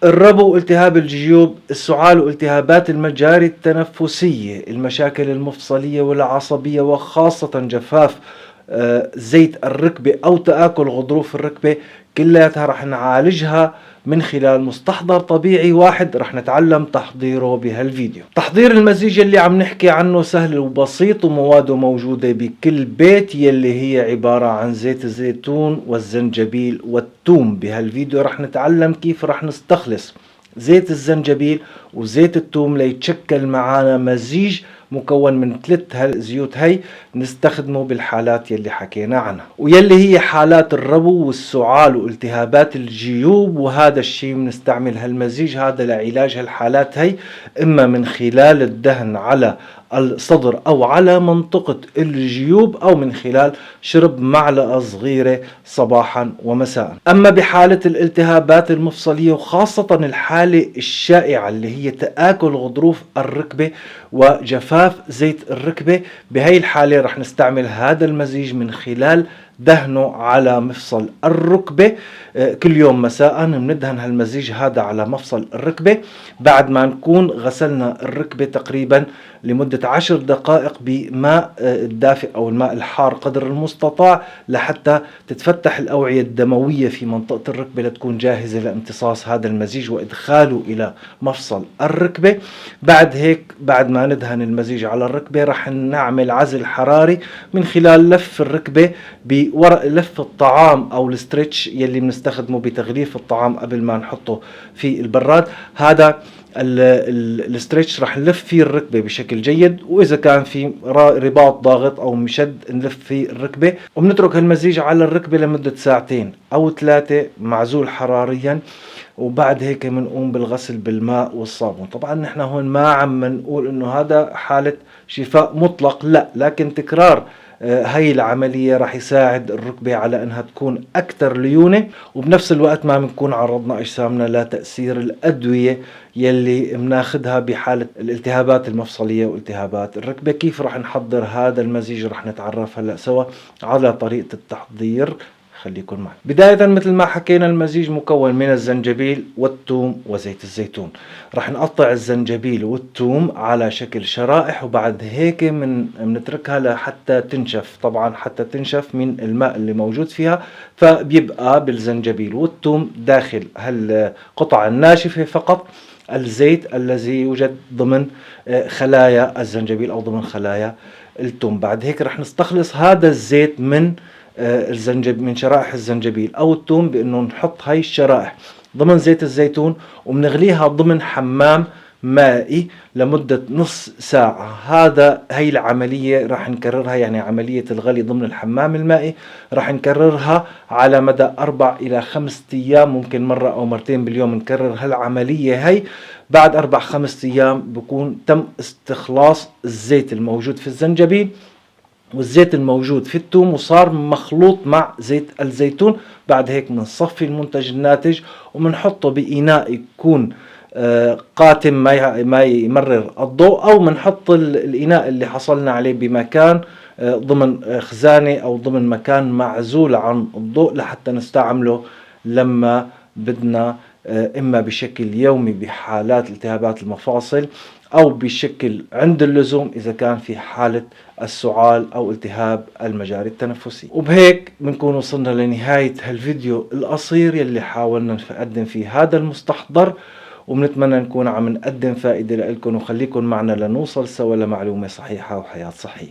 الربو والتهاب الجيوب، السعال والتهابات المجاري التنفسية، المشاكل المفصلية والعصبية وخاصة جفاف زيت الركبة أو تآكل غضروف الركبة، كلياتها رح نعالجها من خلال مستحضر طبيعي واحد رح نتعلم تحضيره بهالفيديو. تحضير المزيج اللي عم نحكي عنه سهل وبسيط ومواده موجودة بكل بيت، يلي هي عبارة عن زيت الزيتون والزنجبيل والثوم. بهالفيديو رح نتعلم كيف رح نستخلص زيت الزنجبيل وزيت الثوم ليتشكل معنا مزيج مكون من 3 زيوت هي نستخدمه بالحالات يلي حكينا عنها، ويلي هي حالات الربو والسعال والتهابات الجيوب. وهذا الشيء بنستعمل هالمزيج هذا لعلاج هالحالات هي، اما من خلال الدهن على الصدر او على منطقة الجيوب، او من خلال شرب معلقة صغيرة صباحا ومساء. اما بحالة الالتهابات المفصلية وخاصة الحالة الشائعة اللي هي تآكل غضروف الركبة وجفاف زيت الركبة، بهي الحالة رح نستعمل هذا المزيج من خلال دهنه على مفصل الركبة. كل يوم مساء بندهن هالمزيج هذا على مفصل الركبة بعد ما نكون غسلنا الركبة تقريبا لمدة 10 دقائق بماء الدافئ أو الماء الحار قدر المستطاع، لحتى تتفتح الأوعية الدموية في منطقة الركبة لتكون جاهزة لامتصاص هذا المزيج وإدخاله إلى مفصل الركبة. بعد هيك بعد ما ندهن المزيج على الركبة رح نعمل عزل حراري من خلال لف الركبة بورق لف الطعام أو الستريتش يلي بنستخدمه بتغليف الطعام قبل ما نحطه في البراد. هذا الستريتش رح نلف فيه الركبة بشكل جيد، واذا كان في رباط ضاغط او مشد نلف فيه الركبة، وبنترك هالمزيج على الركبة لمدة 2 أو 3 معزول حراريا. وبعد هيك بنقوم بالغسل بالماء والصابون. طبعا نحن هون ما عم نقول انه هذا حالة شفاء مطلق، لا، لكن تكرار هاي العملية راح يساعد الركبة على انها تكون اكثر ليونة، وبنفس الوقت ما بنكون عرضنا اجسامنا لتأثير الادوية يلي بناخدها بحالة الالتهابات المفصلية والتهابات الركبة. كيف راح نحضر هذا المزيج راح نتعرف هلأ سوا على طريقة التحضير. خليكن معي. بداية مثل ما حكينا المزيج مكون من الزنجبيل والثوم وزيت الزيتون. راح نقطع الزنجبيل والثوم على شكل شرائح، وبعد هيك بنتركها لحتى تنشف، طبعا حتى تنشف من الماء اللي موجود فيها، فبيبقى بالزنجبيل والثوم داخل هالقطع الناشفة فقط الزيت الذي يوجد ضمن خلايا الزنجبيل او ضمن خلايا الثوم. بعد هيك رح نستخلص هذا الزيت من من شرائح الزنجبيل او الثوم بانه نحط هاي الشرائح ضمن زيت الزيتون وبنغليها ضمن حمام مائي لمدة نص ساعة. هاي العملية راح نكررها، يعني عملية الغلي ضمن الحمام المائي راح نكررها على مدى 4 إلى 5 أيام، ممكن مرة أو مرتين باليوم نكرر هالعملية هاي. بعد 4-5 أيام بكون تم استخلاص الزيت الموجود في الزنجبيل والزيت الموجود في الثوم وصار مخلوط مع زيت الزيتون. بعد هيك بنصفي المنتج الناتج وبنحطه بإناء يكون قاتم ما يمرر الضوء، او بنحط الإناء اللي حصلنا عليه بمكان ضمن خزانة او ضمن مكان معزول عن الضوء لحتى نستعمله لما بدنا، اما بشكل يومي بحالات التهابات المفاصل، او بشكل عند اللزوم اذا كان في حالة السعال او التهاب المجاري التنفسية. وبهيك بنكون وصلنا لنهاية هالفيديو القصير يلي حاولنا نقدم فيه هذا المستحضر، وبنتمنى نكون عم نقدم فائدة لكم، وخليكم معنا لنوصل سوا لمعلومة صحيحة وحياة صحية.